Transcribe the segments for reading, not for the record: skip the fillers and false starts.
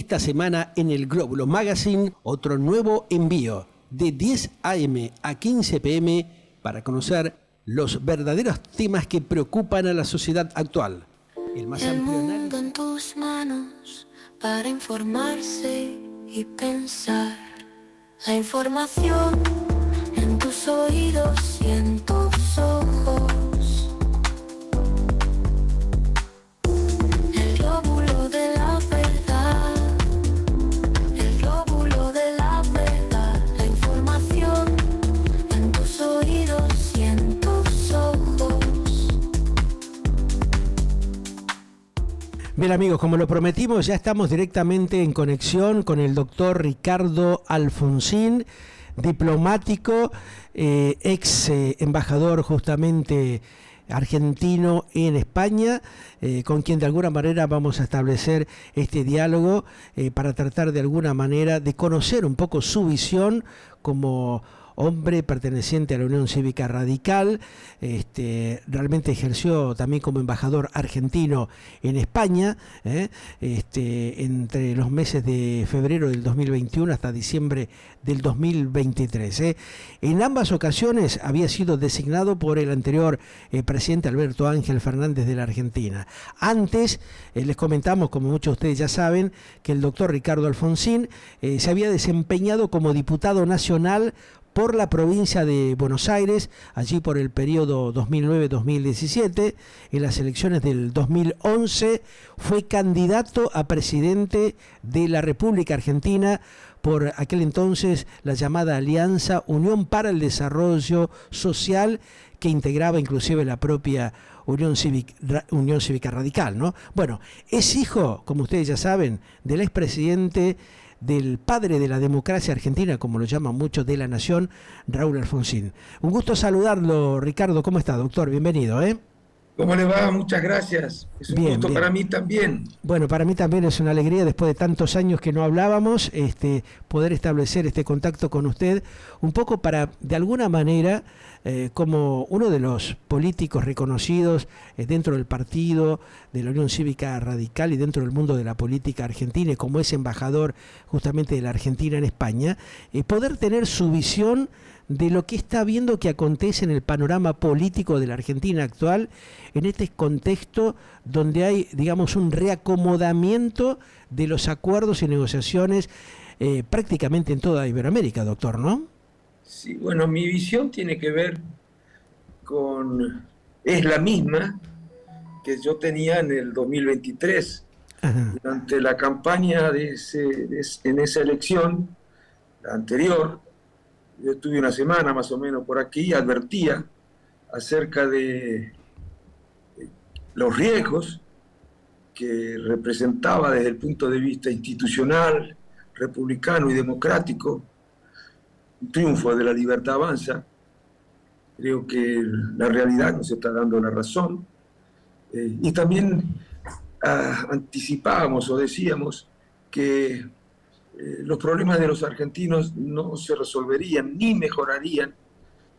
Esta semana en el Glóbulo Magazine, otro nuevo envío de 10 a.m. a 15 p.m. para conocer los verdaderos temas que preocupan a la sociedad actual. El más amplio mundo en tus manos para informarse y pensar. La información en tus oídos y en tus ojos. El glóbulo de la verdad. El glóbulo de la verdad. La información en tus oídos y en tus ojos. Bien amigos, como lo prometimos, ya estamos directamente en conexión con el doctor Ricardo Alfonsín, diplomático, ex embajador justamente argentino en España, con quien de alguna manera vamos a establecer este diálogo para tratar de alguna manera de conocer un poco su visión como hombre perteneciente a la Unión Cívica Radical. Realmente ejerció también como embajador argentino en España, entre los meses de febrero del 2021 hasta diciembre del 2023. En ambas ocasiones había sido designado por el anterior presidente Alberto Ángel Fernández de la Argentina. Antes, les comentamos, como muchos de ustedes ya saben, que el doctor Ricardo Alfonsín se había desempeñado como diputado nacional por la provincia de Buenos Aires, allí por el periodo 2009-2017, en las elecciones del 2011, fue candidato a presidente de la República Argentina por aquel entonces la llamada Alianza Unión para el Desarrollo Social, que integraba inclusive la propia Unión Cívica Radical, ¿no? Bueno, es hijo, como ustedes ya saben, del expresidente, del padre de la democracia argentina, como lo llaman muchos, de la nación, Raúl Alfonsín. Un gusto saludarlo, Ricardo. ¿Cómo está, doctor? Bienvenido, ¿eh? ¿Cómo le va? Muchas gracias. Es un gusto para mí también. Bueno, para mí también es una alegría, después de tantos años que no hablábamos, poder establecer este contacto con usted, un poco para, de alguna manera, como uno de los políticos reconocidos dentro del partido de la Unión Cívica Radical y dentro del mundo de la política argentina, y como es embajador justamente de la Argentina en España, poder tener su visión de lo que está viendo que acontece en el panorama político de la Argentina actual, en este contexto donde hay, digamos, un reacomodamiento de los acuerdos y negociaciones prácticamente en toda Iberoamérica, doctor, ¿no? Sí, bueno, mi visión tiene que ver es la misma que yo tenía en el 2023. Ajá. Durante la campaña en esa elección, la anterior, yo estuve una semana más o menos por aquí y advertía acerca de los riesgos que representaba desde el punto de vista institucional, republicano y democrático un triunfo de la libertad avanza. Creo que la realidad nos está dando la razón. Y también anticipábamos o decíamos que los problemas de los argentinos no se resolverían ni mejorarían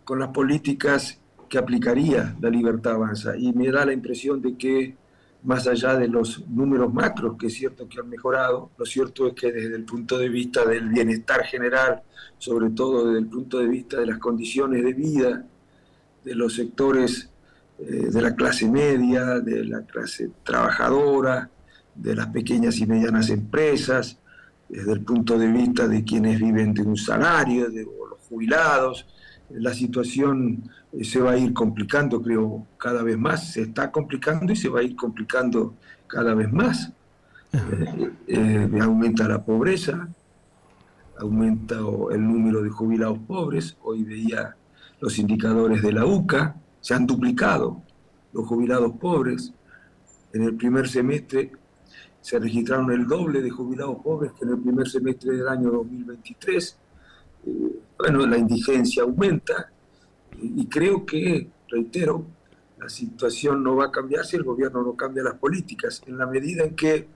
con las políticas que aplicaría la libertad avanza. Y me da la impresión de que, más allá de los números macros, que es cierto que han mejorado, lo cierto es que desde el punto de vista del bienestar general, sobre todo desde el punto de vista de las condiciones de vida de los sectores de la clase media, de la clase trabajadora, de las pequeñas y medianas empresas, desde el punto de vista de quienes viven de un salario, de los jubilados, la situación se va a ir complicando, creo, cada vez más. Se está complicando y se va a ir complicando cada vez más. Aumenta la pobreza, aumenta el número de jubilados pobres. Hoy veía los indicadores de la UCA, se han duplicado los jubilados pobres. En el primer semestre se registraron el doble de jubilados pobres que en el primer semestre del año 2023. Bueno, la indigencia aumenta y creo que, reitero, la situación no va a cambiar si el gobierno no cambia las políticas. En la medida en que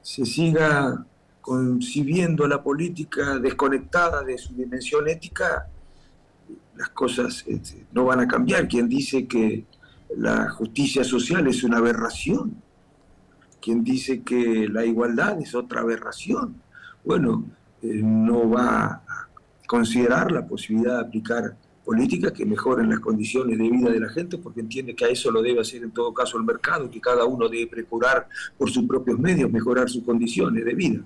se siga concibiendo la política desconectada de su dimensión ética, las cosas no van a cambiar. Quien dice que la justicia social es una aberración, quien dice que la igualdad es otra aberración. Bueno, no va a considerar la posibilidad de aplicar políticas que mejoren las condiciones de vida de la gente, porque entiende que a eso lo debe hacer en todo caso el mercado, que cada uno debe procurar por sus propios medios mejorar sus condiciones de vida.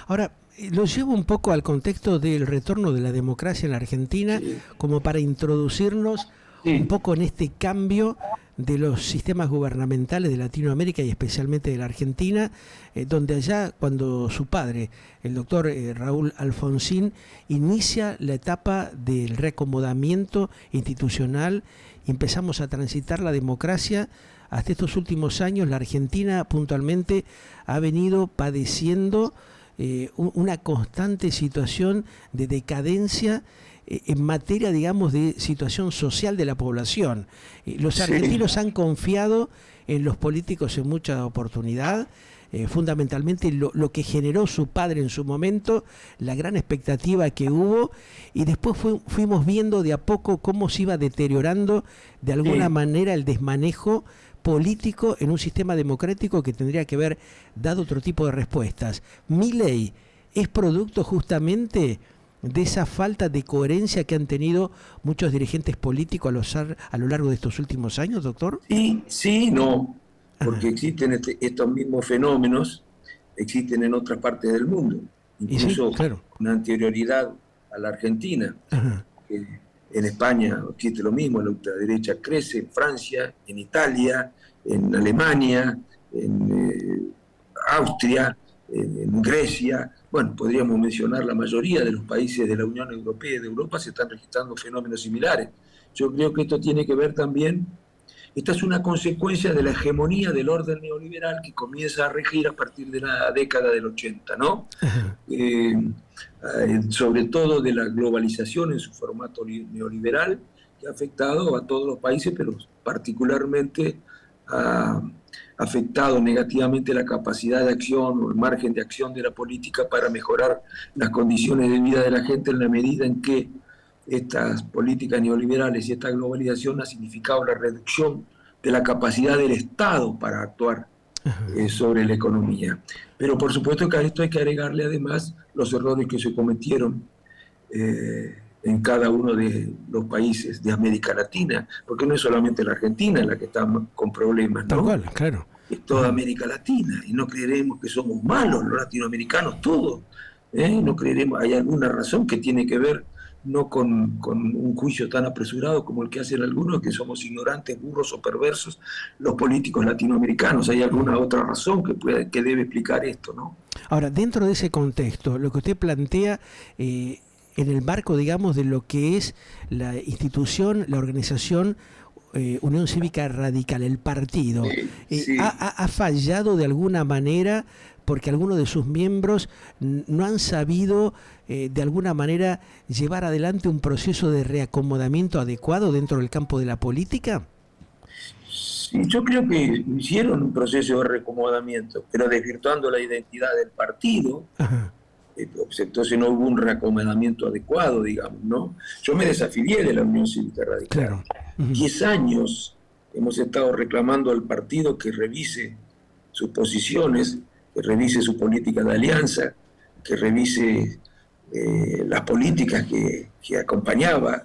Ahora, lo llevo un poco al contexto del retorno de la democracia en la Argentina, Sí. como para introducirnos un poco en este cambio de los sistemas gubernamentales de Latinoamérica y especialmente de la Argentina, donde allá cuando su padre, el doctor Raúl Alfonsín, inicia la etapa del reacomodamiento institucional y empezamos a transitar la democracia. Hasta estos últimos años la Argentina puntualmente ha venido padeciendo una constante situación de decadencia en materia, digamos, de situación social de la población. Los argentinos han confiado en los políticos en mucha oportunidad, fundamentalmente lo que generó su padre en su momento, la gran expectativa que hubo, y después fuimos viendo de a poco cómo se iba deteriorando de alguna manera el desmanejo político en un sistema democrático que tendría que haber dado otro tipo de respuestas. Milei es producto justamente de esa falta de coherencia que han tenido muchos dirigentes políticos a lo largo de estos últimos años, doctor. Sí, no, porque existen estos mismos fenómenos, existen en otras partes del mundo, incluso Sí, claro. con anterioridad a la Argentina. En España existe lo mismo, la ultraderecha crece, en Francia, en Italia, en Alemania, en Austria, en Grecia. Bueno, podríamos mencionar la mayoría de los países de la Unión Europea y de Europa se están registrando fenómenos similares. Yo creo que esto tiene que ver también, esta es una consecuencia de la hegemonía del orden neoliberal que comienza a regir a partir de la década del 80, ¿no? Sobre todo de la globalización en su formato neoliberal, que ha afectado a todos los países, pero particularmente ha afectado negativamente la capacidad de acción o el margen de acción de la política para mejorar las condiciones de vida de la gente, en la medida en que estas políticas neoliberales y esta globalización ha significado la reducción de la capacidad del Estado para actuar sobre la economía. Pero por supuesto que a esto hay que agregarle además los errores que se cometieron en cada uno de los países de América Latina, porque no es solamente la Argentina la que está con problemas, ¿no? Tal cual, claro. Es toda América Latina, y no creeremos que somos malos los latinoamericanos todos, no creeremos, hay alguna razón que tiene que ver no con un juicio tan apresurado como el que hacen algunos, que somos ignorantes, burros o perversos los políticos latinoamericanos. Hay alguna otra razón que debe explicar esto, ¿no? Ahora, dentro de ese contexto, lo que usted plantea en el marco, digamos, de lo que es la institución, la organización Unión Cívica Radical, el partido, Sí. ¿ha fallado de alguna manera porque algunos de sus miembros no han sabido de alguna manera llevar adelante un proceso de reacomodamiento adecuado dentro del campo de la política? Sí, yo creo que hicieron un proceso de reacomodamiento, pero desvirtuando la identidad del partido. Entonces no hubo un reacomodamiento adecuado, digamos, ¿no? Yo me desafilié de la Unión Cívica Radical. Claro. 10 años hemos estado reclamando al partido que revise sus posiciones, que revise su política de alianza, que revise las políticas que acompañaba,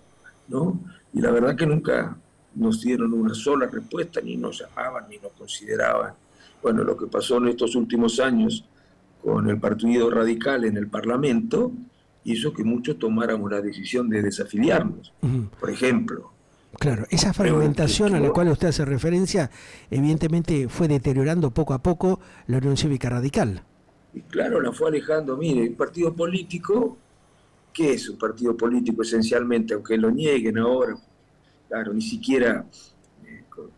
¿no? Y la verdad que nunca nos dieron una sola respuesta, ni nos llamaban, ni nos consideraban. Bueno, lo que pasó en estos últimos años con el Partido Radical en el Parlamento hizo que muchos tomáramos la decisión de desafiliarnos, por ejemplo. Claro, esa fragmentación a la cual usted hace referencia, evidentemente fue deteriorando poco a poco la Unión Cívica Radical. Y claro, la fue alejando. Mire, el partido político, ¿qué es un partido político esencialmente? Aunque lo nieguen ahora, claro, ni siquiera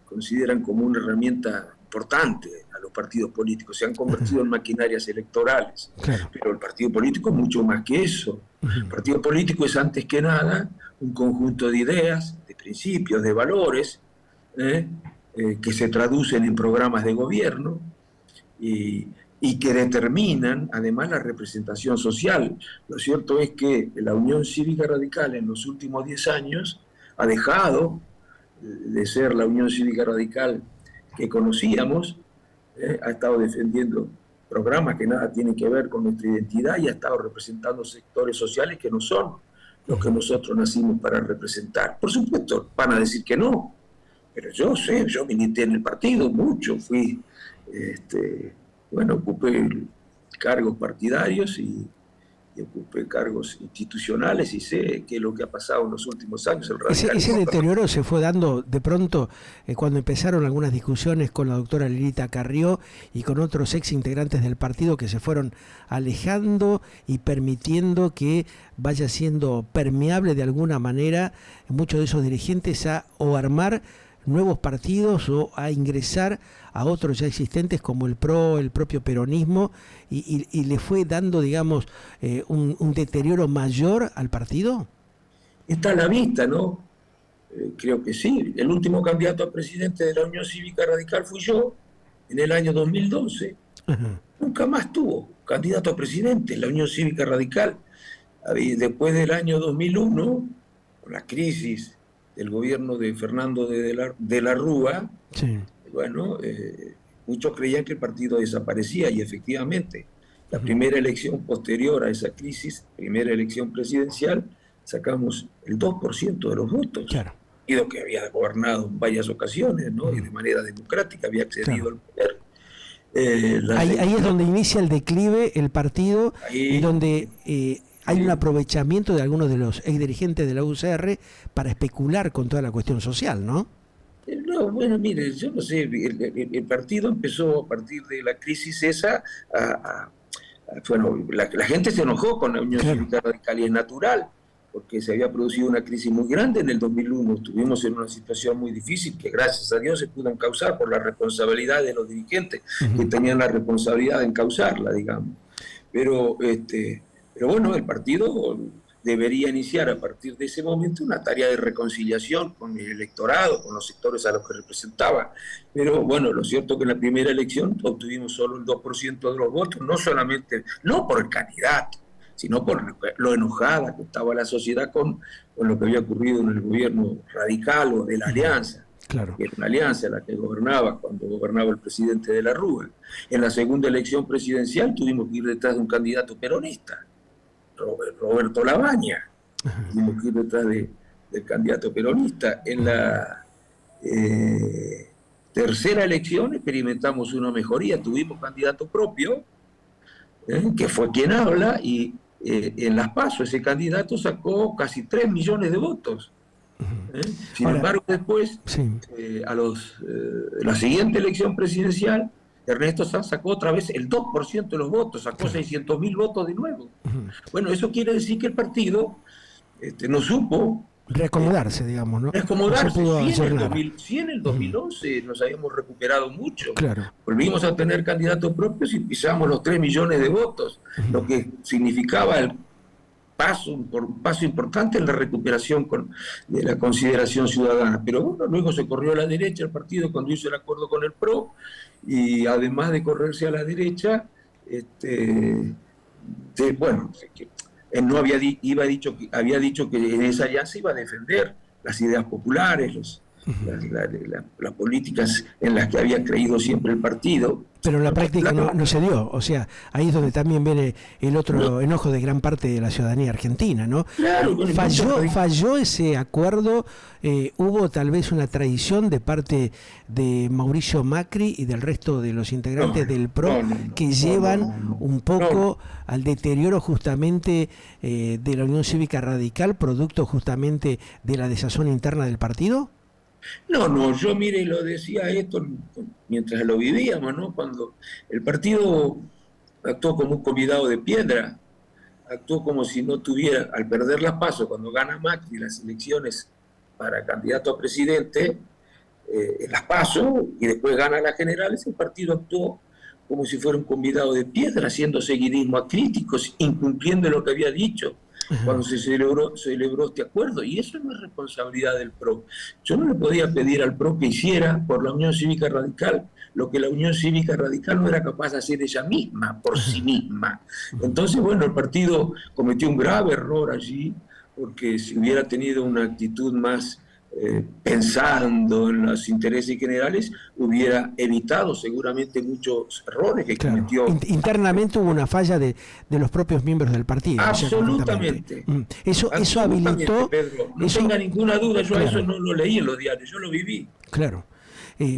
consideran como una herramienta importante a los partidos políticos, se han convertido en maquinarias electorales. Claro. Pero el partido político es mucho más que eso. El partido político es antes que nada un conjunto de ideas, de principios, de valores, que se traducen en programas de gobierno y que determinan además la representación social. Lo cierto es que la Unión Cívica Radical en los últimos 10 años ha dejado de ser la Unión Cívica Radical que conocíamos ha estado defendiendo programas que nada tienen que ver con nuestra identidad y ha estado representando sectores sociales que no son los que nosotros nacimos para representar. Por supuesto, van a decir que no, pero yo milité en el partido mucho, ocupé cargos partidarios y ocupé cargos institucionales y sé qué es lo que ha pasado en los últimos años. Ese deterioro se fue dando de pronto cuando empezaron algunas discusiones con la doctora Lilita Carrió y con otros ex integrantes del partido que se fueron alejando y permitiendo que vaya siendo permeable de alguna manera muchos de esos dirigentes a o armar nuevos partidos o a ingresar a otros ya existentes como el PRO, el propio peronismo, y le fue dando, digamos, un deterioro mayor al partido? Está a la vista, ¿no? Creo que sí. El último candidato a presidente de la Unión Cívica Radical fui yo, en el año 2012. Ajá. Nunca más tuvo candidato a presidente la Unión Cívica Radical. Después del año 2001, con la crisis del gobierno de Fernando de la Rúa, sí. Muchos creían que el partido desaparecía y efectivamente la primera elección posterior a esa crisis, primera elección presidencial, sacamos el 2% de los votos. Claro. Y lo que había gobernado en varias ocasiones, ¿no? Y de manera democrática había accedido al poder. Ahí es donde inicia el declive el partido y donde hay un aprovechamiento de algunos de los exdirigentes de la UCR para especular con toda la cuestión social, ¿no? No, bueno, mire, yo no sé, el partido empezó a partir de la crisis esa la gente se enojó con la Unión Cívica Radical y es natural, porque se había producido una crisis muy grande en el 2001, estuvimos en una situación muy difícil que gracias a Dios se pudo encauzar por la responsabilidad de los dirigentes que tenían la responsabilidad de encauzarla, digamos. Pero bueno, el partido debería iniciar a partir de ese momento una tarea de reconciliación con el electorado, con los sectores a los que representaba. Pero bueno, lo cierto es que en la primera elección obtuvimos solo el 2% de los votos, no por el candidato, sino por lo enojada que estaba la sociedad con lo que había ocurrido en el gobierno radical o de la alianza. Claro. Que era una alianza la que gobernaba cuando gobernaba el presidente de la Rúa. En la segunda elección presidencial tuvimos que ir detrás de un candidato peronista, Roberto Labaña. Tuvimos que ir detrás del candidato peronista. En la tercera elección experimentamos una mejoría, tuvimos candidato propio, que fue quien habla, y en las PASO ese candidato sacó casi 3 millones de votos. Sin embargo, después, la siguiente elección presidencial, Ernesto Sanz sacó otra vez el 2% de los votos, sacó 600.000 votos de nuevo. Bueno, eso quiere decir que el partido no supo reacomodarse, digamos, ¿no? Reacomodarse. Sí, en el 2011 nos habíamos recuperado mucho. Claro. Volvimos a tener candidatos propios y pisamos los 3 millones de votos, lo que significaba un paso importante en la recuperación de la consideración ciudadana. Pero bueno, luego se corrió a la derecha el partido cuando hizo el acuerdo con el PRO, y además de correrse a la derecha, él no había dicho que en esa alianza iba a defender las ideas populares, las políticas en las que había creído siempre el partido. Pero en la práctica no se dio, o sea, ahí es donde también viene el otro enojo de gran parte de la ciudadanía argentina, ¿no? Claro, falló ese acuerdo, hubo tal vez una traición de parte de Mauricio Macri y del resto de los integrantes del PRO que llevan un poco al deterioro justamente de la Unión Cívica Radical, producto justamente de la desazón interna del partido. No, yo mire, lo decía esto mientras lo vivíamos, ¿no? Cuando el partido actuó como un convidado de piedra, actuó como si no tuviera, al perder las PASO, cuando gana Macri las elecciones para candidato a presidente, las PASO, y después gana las generales, el partido actuó como si fuera un convidado de piedra, haciendo seguidismo a críticos, incumpliendo lo que había dicho cuando se celebró este acuerdo, y eso no es responsabilidad del PRO. Yo no le podía pedir al PRO que hiciera por la Unión Cívica Radical lo que la Unión Cívica Radical no era capaz de hacer ella misma, por sí misma. Entonces, bueno, el partido cometió un grave error allí, porque si hubiera tenido una actitud más pensando en los intereses generales, hubiera evitado seguramente muchos errores que cometió. Internamente hubo una falla de los propios miembros del partido. Absolutamente. Eso habilitó... Pedro, no tenga ninguna duda, yo eso no lo leí en los diarios, yo lo viví. Claro.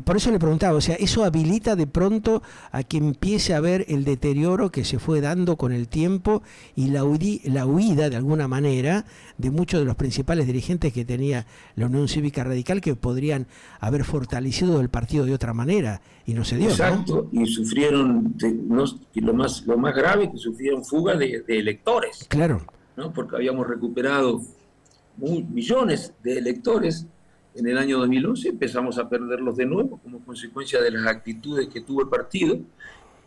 Por eso le preguntaba, o sea, ¿eso habilita de pronto a que empiece a ver el deterioro que se fue dando con el tiempo y la huida, de alguna manera, de muchos de los principales dirigentes que tenía la Unión Cívica Radical, que podrían haber fortalecido el partido de otra manera, y no se dio? Exacto, ¿no? Y sufrieron, lo más grave, que sufrieron fuga de electores. Claro. ¿No? Porque habíamos recuperado millones de electores. En el año 2011 empezamos a perderlos de nuevo como consecuencia de las actitudes que tuvo el partido,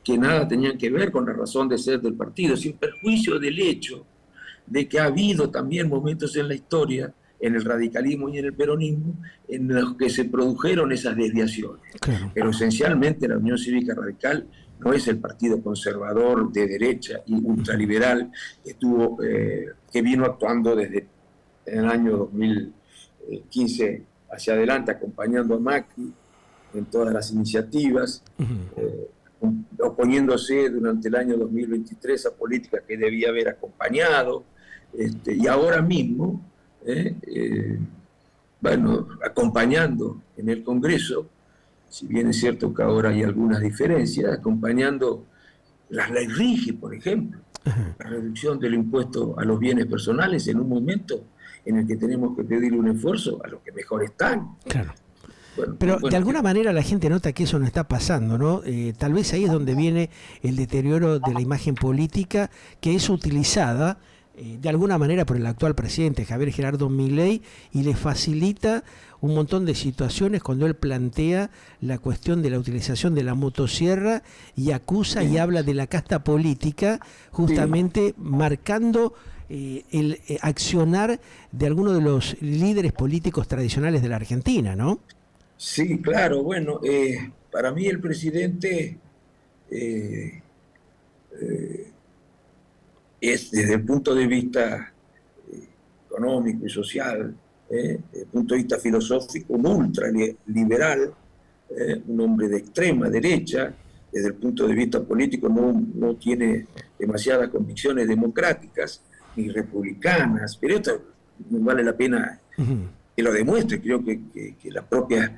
que nada tenían que ver con la razón de ser del partido, sin perjuicio del hecho de que ha habido también momentos en la historia, en el radicalismo y en el peronismo, en los que se produjeron esas desviaciones. Claro. Pero esencialmente la Unión Cívica Radical no es el partido conservador de derecha y ultraliberal que vino actuando desde el año 2015 hacia adelante, acompañando a Macri en todas las iniciativas, oponiéndose durante el año 2023 a políticas que debía haber acompañado, y ahora mismo, acompañando en el Congreso, si bien es cierto que ahora hay algunas diferencias, acompañando las leyes RIGI, por ejemplo, la reducción del impuesto a los bienes personales en un momento en el que tenemos que pedir un esfuerzo a los que mejor están. Claro. Pero de alguna manera la gente nota que eso no está pasando, ¿no? Tal vez ahí es donde viene el deterioro de la imagen política, que es utilizada de alguna manera por el actual presidente Javier Gerardo Milei, y le facilita un montón de situaciones cuando él plantea la cuestión de la utilización de la motosierra y acusa y habla de la casta política, justamente marcando el accionar de algunos de los líderes políticos tradicionales de la Argentina, ¿no? Sí, claro. Bueno, para mí el presidente es, desde el punto de vista económico y social, desde el punto de vista filosófico, un ultraliberal, un hombre de extrema derecha. Desde el punto de vista político no tiene demasiadas convicciones democráticas ni republicanas, pero esto no vale la pena que lo demuestre. Creo que las propias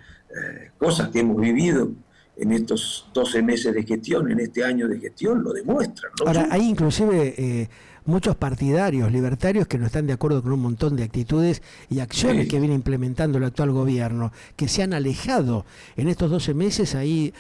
cosas que hemos vivido en estos 12 meses de gestión, en este año de gestión, lo demuestran, ¿no? Ahora, hay inclusive muchos partidarios libertarios que no están de acuerdo con un montón de actitudes y acciones que viene implementando el actual gobierno, que se han alejado en estos 12 meses, ahí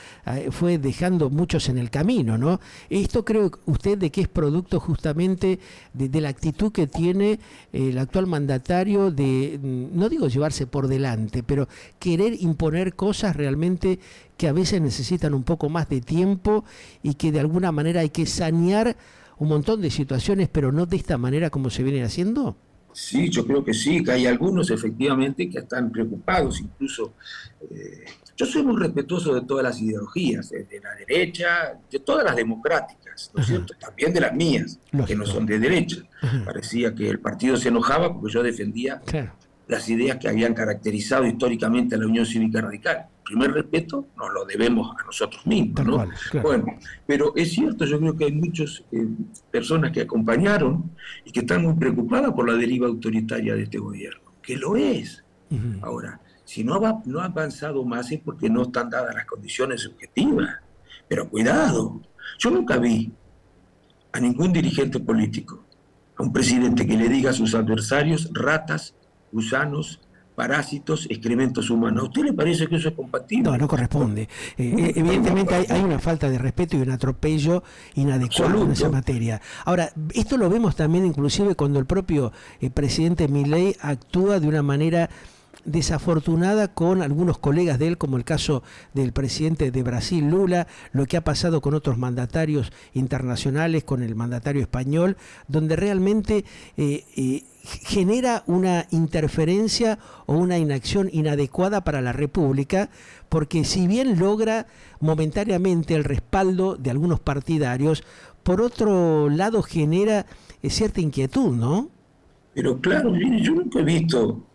fue dejando muchos en el camino, ¿no? Esto creo usted de que es producto justamente de la actitud que tiene el actual mandatario de, no digo llevarse por delante, pero querer imponer cosas realmente que a veces necesitan un poco más de tiempo y que de alguna manera hay que sanear un montón de situaciones, pero no de esta manera como se viene haciendo. Sí, yo creo que sí, que hay algunos efectivamente que están preocupados, incluso yo soy muy respetuoso de todas las ideologías, de la derecha, de todas las democráticas, ¿no es cierto? También de las mías, que no son de derecha. Parecía que el partido se enojaba porque yo defendía las ideas que habían caracterizado históricamente a la Unión Cívica Radical. El primer respeto nos lo debemos a nosotros mismos, ¿no? Bueno, pero es cierto, yo creo que hay muchas personas que acompañaron y que están muy preocupadas por la deriva autoritaria de este gobierno, que lo es. Ahora, si no ha avanzado más es porque no están dadas las condiciones objetivas. Pero cuidado, yo nunca vi a ningún dirigente político, a un presidente que le diga a sus adversarios ratas, gusanos, parásitos, excrementos humanos. ¿A usted le parece que eso es compatible? No, no corresponde. Evidentemente hay una falta de respeto y un atropello inadecuado en esa materia. Ahora, esto lo vemos también inclusive cuando el propio presidente Milei actúa de una manera desafortunada con algunos colegas de él, como el caso del presidente de Brasil, Lula, lo que ha pasado con otros mandatarios internacionales, con el mandatario español, donde realmente genera una interferencia o una inacción inadecuada para la República, porque si bien logra momentáneamente el respaldo de algunos partidarios, por otro lado genera cierta inquietud, ¿no? Pero claro, yo nunca he visto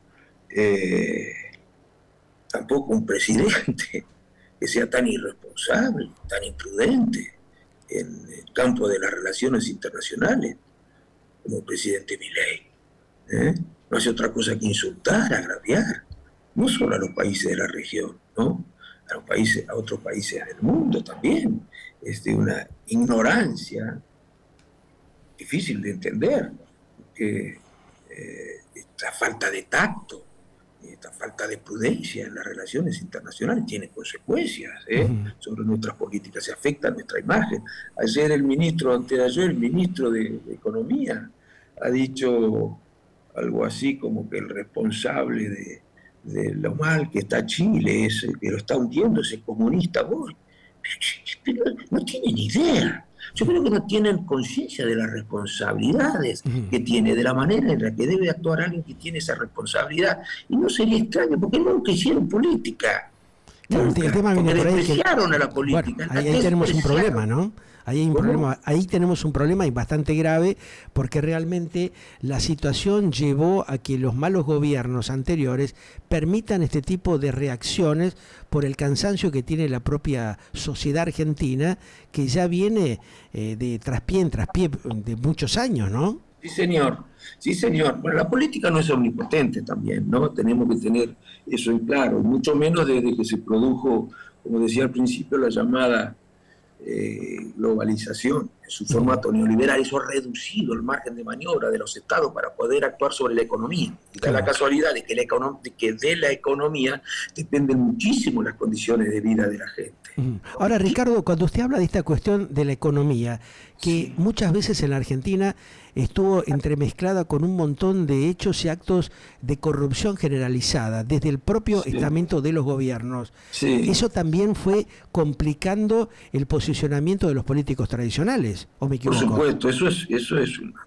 tampoco un presidente que sea tan irresponsable, tan imprudente en el campo de las relaciones internacionales como el presidente Milei. No hace otra cosa que insultar, agraviar, no solo a los países de la región, ¿no? A otros países del mundo también. Es de una ignorancia difícil de entender, que esta falta de tacto, esta falta de prudencia en las relaciones internacionales tiene consecuencias sobre nuestras políticas, se afecta a nuestra imagen. Antes de ayer, el ministro de Economía ha dicho algo así como que el responsable de lo mal que está Chile, que lo está hundiendo, ese comunista Boric. Pero no tienen idea. Yo creo que no tienen conciencia de las responsabilidades que tiene, de la manera en la que debe actuar alguien que tiene esa responsabilidad. Y no sería extraño, porque nunca hicieron política. Claro, Nunca, el tema viene porque por ahí despreciaron a la política. Bueno, ahí tenemos un problema, ¿no? Ahí hay un problema, ahí tenemos un problema y bastante grave, porque realmente la situación llevó a que los malos gobiernos anteriores permitan este tipo de reacciones por el cansancio que tiene la propia sociedad argentina, que ya viene de traspié en traspié de muchos años, ¿no? Sí, señor. Sí, señor. Bueno, la política no es omnipotente también, ¿no? Tenemos que tener eso en claro, mucho menos desde que se produjo, como decía al principio, la llamada globalización en su formato neoliberal. Eso ha reducido el margen de maniobra de los estados para poder actuar sobre la economía. Y da la casualidad de que de la economía dependen muchísimo las condiciones de vida de la gente. Ahora, Ricardo, cuando usted habla de esta cuestión de la economía, que muchas veces en la Argentina estuvo entremezclada con un montón de hechos y actos de corrupción generalizada, desde el propio estamento de los gobiernos. Eso también fue complicando el posicionamiento de los políticos tradicionales, ¿o me equivoco? Por supuesto, eso es una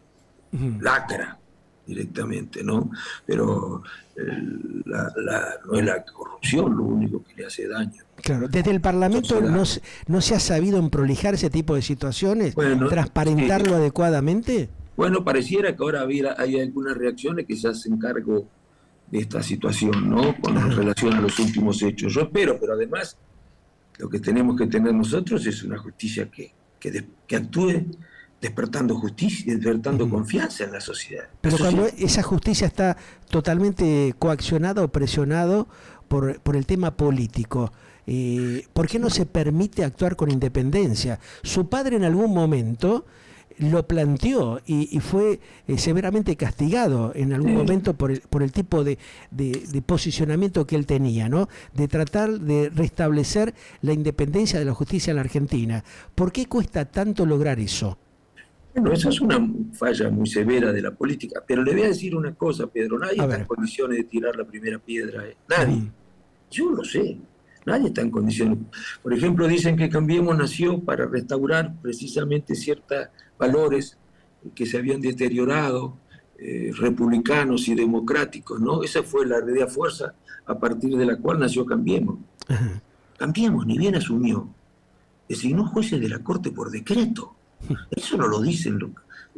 lacra directamente, ¿no? Pero no es la corrupción lo único que le hace daño. Claro, desde el Parlamento no se ha sabido emprolijar ese tipo de situaciones, transparentarlo adecuadamente. Bueno, pareciera que ahora hay algunas reacciones que se hacen cargo de esta situación, ¿no? Con relación a los últimos hechos. Yo espero, pero además lo que tenemos que tener nosotros es una justicia que actúe despertando justicia, despertando confianza en la sociedad. Pero cuando esa justicia está totalmente coaccionada o presionado por el tema político, ¿por qué no se permite actuar con independencia? Su padre en algún momento lo planteó y fue severamente castigado en algún momento por el tipo de posicionamiento que él tenía, ¿no? De tratar de restablecer la independencia de la justicia en la Argentina. ¿Por qué cuesta tanto lograr eso? Bueno, esa es una falla muy severa de la política, pero le voy a decir una cosa, Pedro, nadie está en condiciones de tirar la primera piedra, nadie. Yo lo sé, nadie está en condiciones. Por ejemplo, dicen que Cambiemos nació para restaurar precisamente ciertos valores que se habían deteriorado, republicanos y democráticos, ¿no? Esa fue la idea fuerza a partir de la cual nació Cambiemos. Cambiemos, ni bien asumió, designó jueces de la Corte por decreto. Eso no lo dicen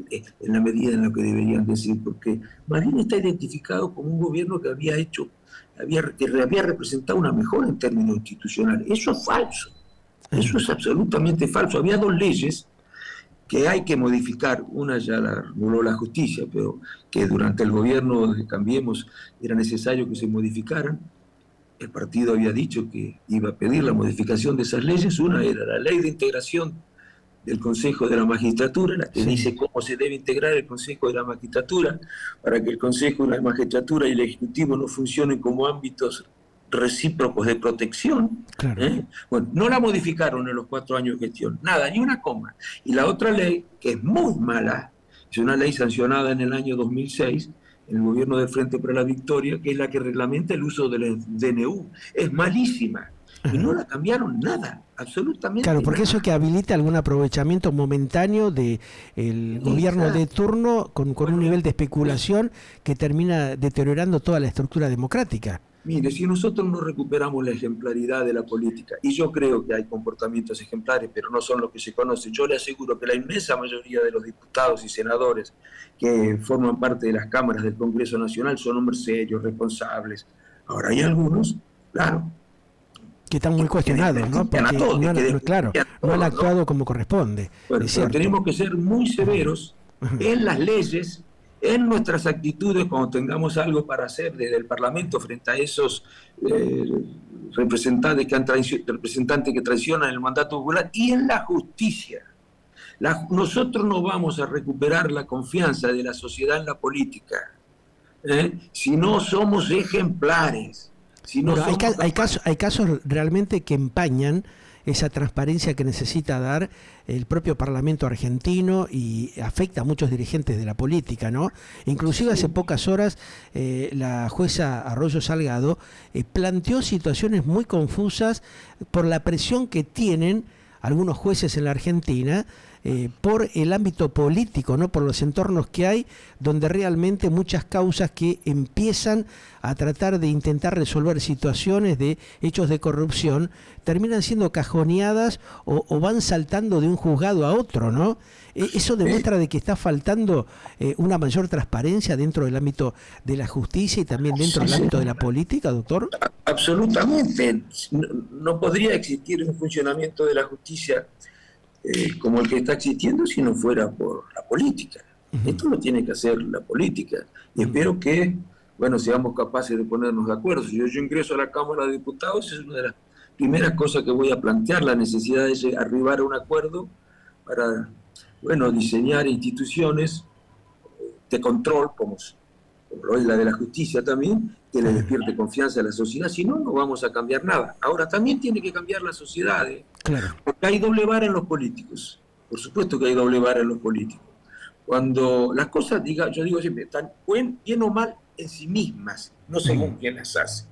en la medida en la que deberían decir, porque Marín está identificado como un gobierno que había representado una mejora en términos institucionales. Eso es falso, eso es absolutamente falso. Había dos leyes que hay que modificar, una ya la anuló la justicia, pero que durante el gobierno de Cambiemos era necesario que se modificaran. El partido había dicho que iba a pedir la modificación de esas leyes. Una era la ley de integración del Consejo de la Magistratura, la que dice cómo se debe integrar el Consejo de la Magistratura para que el Consejo de la Magistratura y el Ejecutivo no funcionen como ámbitos recíprocos de protección. Bueno, no la modificaron en los 4 años de gestión, nada, ni una coma. Y la otra ley, que es muy mala, es una ley sancionada en el año 2006, en el gobierno del Frente para la Victoria, que es la que reglamenta el uso del DNU. Es malísima. Y no la cambiaron nada, absolutamente. Claro, porque nada. eso que habilita algún aprovechamiento momentáneo del gobierno de turno con un nivel de especulación que termina deteriorando toda la estructura democrática. Mire, si nosotros no recuperamos la ejemplaridad de la política, y yo creo que hay comportamientos ejemplares, pero no son los que se conocen, yo le aseguro que la inmensa mayoría de los diputados y senadores que forman parte de las cámaras del Congreso Nacional son hombres serios, responsables. Ahora hay algunos claro. Que están muy cuestionados, ¿no? Porque no han actuado como corresponde. Bueno, es pero cierto. tenemos que ser muy severos en las leyes, en nuestras actitudes, cuando tengamos algo para hacer desde el Parlamento frente a esos representantes que traicionan el mandato popular, y en la justicia. Nosotros no vamos a recuperar la confianza de la sociedad en la política, si no somos ejemplares. Si no Pero somos hay casos realmente que empañan esa transparencia que necesita dar el propio Parlamento argentino y afecta a muchos dirigentes de la política, ¿no? Inclusive hace pocas horas la jueza Arroyo Salgado planteó situaciones muy confusas por la presión que tienen algunos jueces en la Argentina por el ámbito político, ¿no? Por los entornos que hay, donde realmente muchas causas que empiezan a tratar de intentar resolver situaciones de hechos de corrupción terminan siendo cajoneadas o van saltando de un juzgado a otro, ¿no? Eso demuestra de que está faltando una mayor transparencia dentro del ámbito de la justicia y también dentro del ámbito de la política, doctor. Absolutamente. No podría existir un funcionamiento de la justicia como el que está existiendo si no fuera por la política. Esto lo tiene que hacer la política. Y espero que, bueno, seamos capaces de ponernos de acuerdo. Si yo ingreso a la Cámara de Diputados, es una de las primeras cosas que voy a plantear, la necesidad de arribar a un acuerdo para, bueno, diseñar instituciones de control, como lo es la de la justicia también, que le despierte confianza a la sociedad. Si no, no vamos a cambiar nada. Ahora, también tiene que cambiar la sociedad, Claro. porque hay doble vara en los políticos. Por supuesto que hay doble vara en los políticos. Cuando las cosas, yo digo siempre, están bien o mal en sí mismas, no según quién las hace.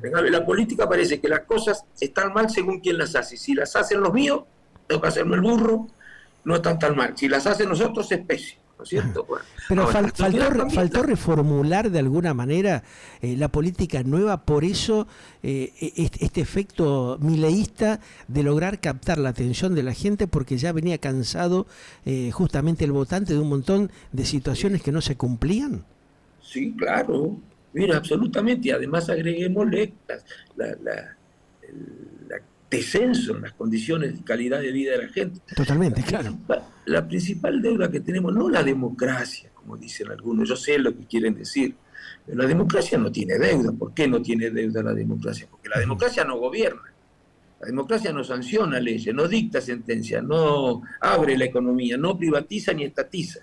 En la política parece que las cosas están mal según quién las hace. Si las hacen los míos, tengo que hacerme el burro, no están tan mal. Si las hacen nosotros, es pésimo. ¿No es cierto? Bueno, pero ahora, faltó reformular de alguna manera la política nueva, por eso este efecto mileísta de lograr captar la atención de la gente, porque ya venía cansado justamente el votante de un montón de situaciones que no se cumplían. Sí, claro, mira, absolutamente, y además agreguémosle el descenso en las condiciones de calidad de vida de la gente. Totalmente, claro. La principal deuda que tenemos, no la democracia, como dicen algunos, yo sé lo que quieren decir, pero la democracia no tiene deuda. ¿Por qué no tiene deuda la democracia? Porque la democracia no gobierna, la democracia no sanciona leyes, no dicta sentencias, no abre la economía, no privatiza ni estatiza.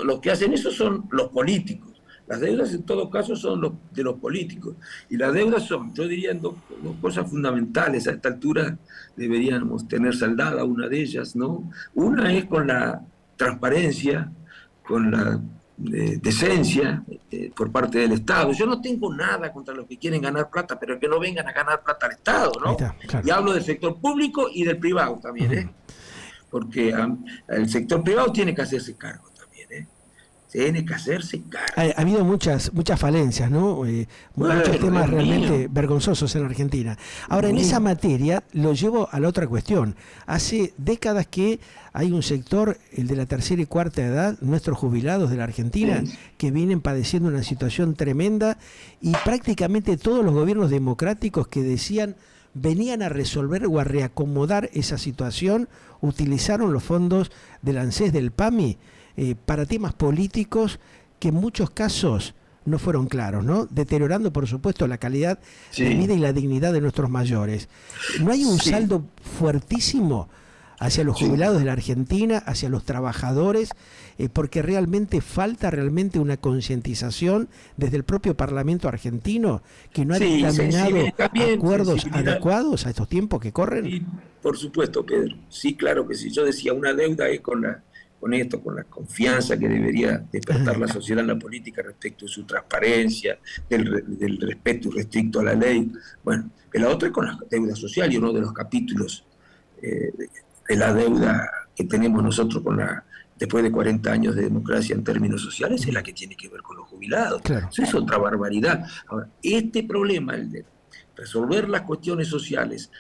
Los que hacen eso son los políticos. Las deudas en todo caso son de los políticos. Y las deudas son, yo diría, dos cosas fundamentales. A esta altura deberíamos tener saldada una de ellas, ¿no? Una es con la transparencia, con la decencia por parte del Estado. Yo no tengo nada contra los que quieren ganar plata, pero que no vengan a ganar plata al Estado, ¿no? Está, claro. Y hablo del sector público y del privado también, porque el sector privado tiene que hacerse cargo. Tiene que hacerse cargo. Ha habido muchas falencias, ¿no? Muchos temas realmente vergonzosos en Argentina. Ahora, en esa materia lo llevo a la otra cuestión. Hace décadas que hay un sector, el de la tercera y cuarta edad, nuestros jubilados de la Argentina, que vienen padeciendo una situación tremenda, y prácticamente todos los gobiernos democráticos que decían venían a resolver o a reacomodar esa situación, utilizaron los fondos del ANSES, del PAMI, para temas políticos que en muchos casos no fueron claros, ¿no? Deteriorando, por supuesto, la calidad de vida y la dignidad de nuestros mayores. ¿No hay un saldo fuertísimo hacia los jubilados de la Argentina, hacia los trabajadores, porque realmente falta una concientización desde el propio Parlamento argentino, que no ha dictaminado acuerdos adecuados a estos tiempos que corren? Sí, por supuesto, Pedro. Sí, claro que sí. Yo decía, una deuda es con la confianza que debería despertar la sociedad en la política respecto de su transparencia, del respeto irrestricto a la ley. Bueno, la otra es con la deuda social, y uno de los capítulos de la deuda que tenemos nosotros después de 40 años de democracia en términos sociales, es la que tiene que ver con los jubilados. Claro. Eso es otra barbaridad. Ahora, este problema, el de resolver las cuestiones sociales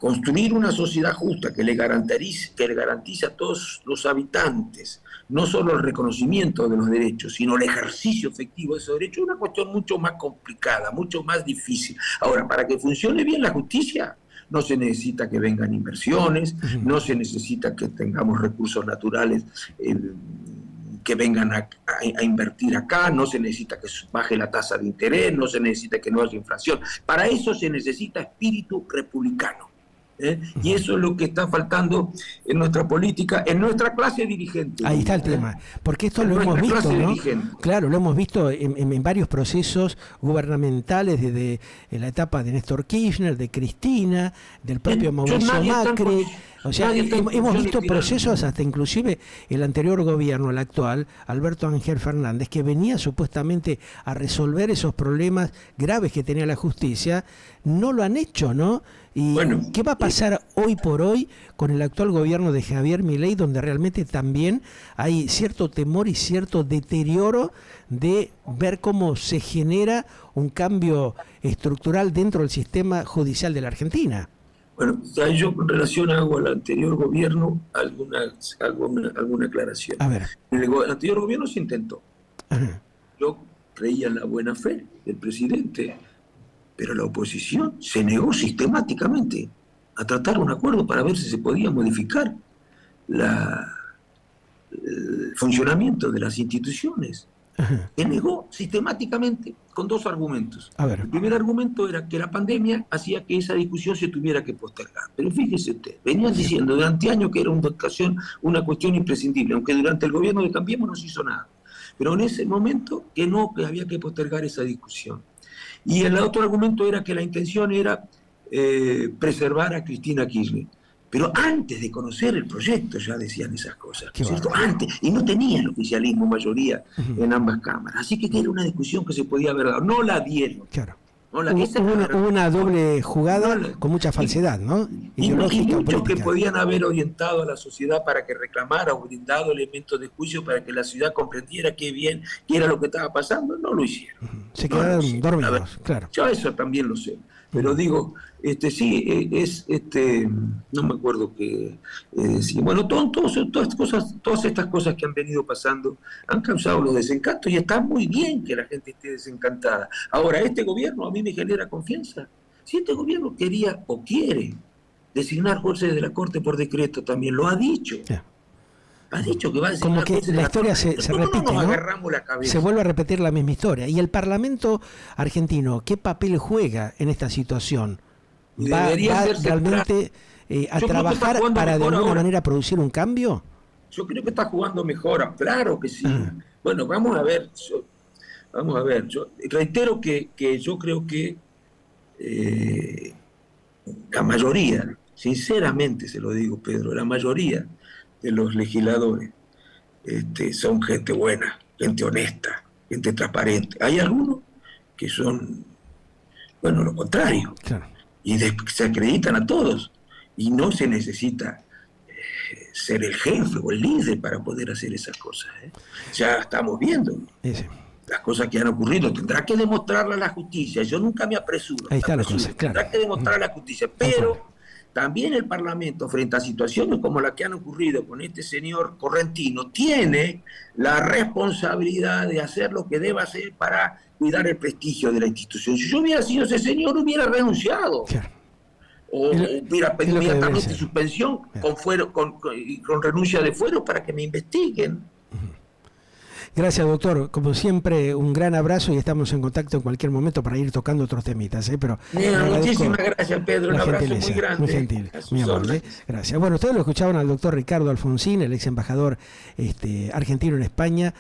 construir una sociedad justa que le garantice a todos los habitantes no solo el reconocimiento de los derechos, sino el ejercicio efectivo de esos derechos, es una cuestión mucho más complicada, mucho más difícil. Ahora, para que funcione bien la justicia, no se necesita que vengan inversiones, no se necesita que tengamos recursos naturales que vengan a invertir acá, no se necesita que baje la tasa de interés, no se necesita que no haya inflación. Para eso se necesita espíritu republicano. Y eso es lo que está faltando en nuestra política, en nuestra clase dirigente. Ahí está el tema, porque esto lo hemos visto, ¿no? Claro, lo hemos visto en varios procesos gubernamentales, desde la etapa de Néstor Kirchner, de Cristina, del propio Mauricio Macri. O sea, hemos visto procesos hasta inclusive el anterior gobierno, el actual, Alberto Ángel Fernández, que venía supuestamente a resolver esos problemas graves que tenía la justicia, no lo han hecho, ¿no? Y bueno, ¿qué va a pasar hoy por hoy con el actual gobierno de Javier Milei, donde realmente también hay cierto temor y cierto deterioro de ver cómo se genera un cambio estructural dentro del sistema judicial de la Argentina? Bueno, yo con relación hago al anterior gobierno alguna aclaración. A ver. En el anterior gobierno se intentó. Ajá. Yo creía en la buena fe del presidente, pero la oposición se negó sistemáticamente a tratar un acuerdo para ver si se podía modificar el funcionamiento de las instituciones. Ajá. Se negó sistemáticamente con dos argumentos. A ver. El primer argumento era que la pandemia hacía que esa discusión se tuviera que postergar. Pero fíjese usted, venían diciendo durante años que era una cuestión imprescindible, aunque durante el gobierno de Cambiemos no se hizo nada. Pero en ese momento que había que postergar esa discusión. Y el otro argumento era que la intención era preservar a Cristina Kirchner. Pero antes de conocer el proyecto ya decían esas cosas, ¿cierto? Antes, y no tenía el oficialismo mayoría en ambas cámaras. Así que era una discusión que se podía haber dado. No la dieron. Claro. No hubo una doble jugada con mucha falsedad, ¿no? Y muchos que podían haber orientado a la sociedad para que reclamara o brindado elementos de juicio para que la ciudad comprendiera qué era lo que estaba pasando, no lo hicieron. Se quedaron dormidos, claro. Yo eso también lo sé. Pero digo, no me acuerdo qué decir. Bueno, todas estas cosas que han venido pasando han causado los desencantos y está muy bien que la gente esté desencantada. Ahora, este gobierno a mí me genera confianza. Si este gobierno quería o quiere designar jueces de la Corte por decreto, también lo ha dicho. Yeah. Ha dicho que va a designar. Como que la historia se repite, ¿no? Agarramos la cabeza. Se vuelve a repetir la misma historia. ¿Y el Parlamento argentino qué papel juega en esta situación? ¿Va realmente a trabajar para de alguna manera producir un cambio? Yo creo que está jugando mejor, claro que sí. Bueno, vamos a ver. Yo reitero que yo creo que la mayoría, sinceramente se lo digo, Pedro, la mayoría de los legisladores son gente buena, gente honesta, gente transparente. Hay algunos que son, bueno, lo contrario. Claro. Y se acreditan a todos. Y no se necesita ser el jefe o el líder para poder hacer esas cosas. Ya estamos viendo las cosas que han ocurrido. Tendrá que demostrarle a la justicia. Yo nunca me apresuro. Ahí está la cosa, claro. Tendrá que demostrarle a la justicia. Pero también el Parlamento, frente a situaciones como las que han ocurrido con este señor Correntino, tiene la responsabilidad de hacer lo que deba hacer para cuidar el prestigio de la institución. Si yo hubiera sido ese señor, hubiera renunciado. Claro. O hubiera pedido inmediatamente suspensión con renuncia de fuero para que me investiguen. Gracias, doctor. Como siempre, un gran abrazo y estamos en contacto en cualquier momento para ir tocando otros temitas. Pero muchísimas gracias, Pedro. Un abrazo muy grande. Muy gentil, muy amable. Gracias. Bueno, ustedes lo escuchaban al doctor Ricardo Alfonsín, el ex embajador argentino en España,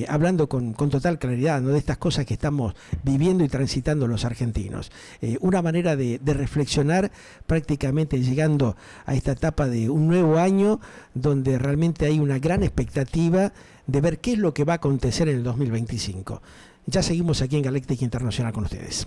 hablando con total claridad, ¿no?, de estas cosas que estamos viviendo y transitando los argentinos. Una manera de reflexionar, prácticamente llegando a esta etapa de un nuevo año donde realmente hay una gran expectativa de ver qué es lo que va a acontecer en el 2025. Ya seguimos aquí en Galáctica Internacional con ustedes.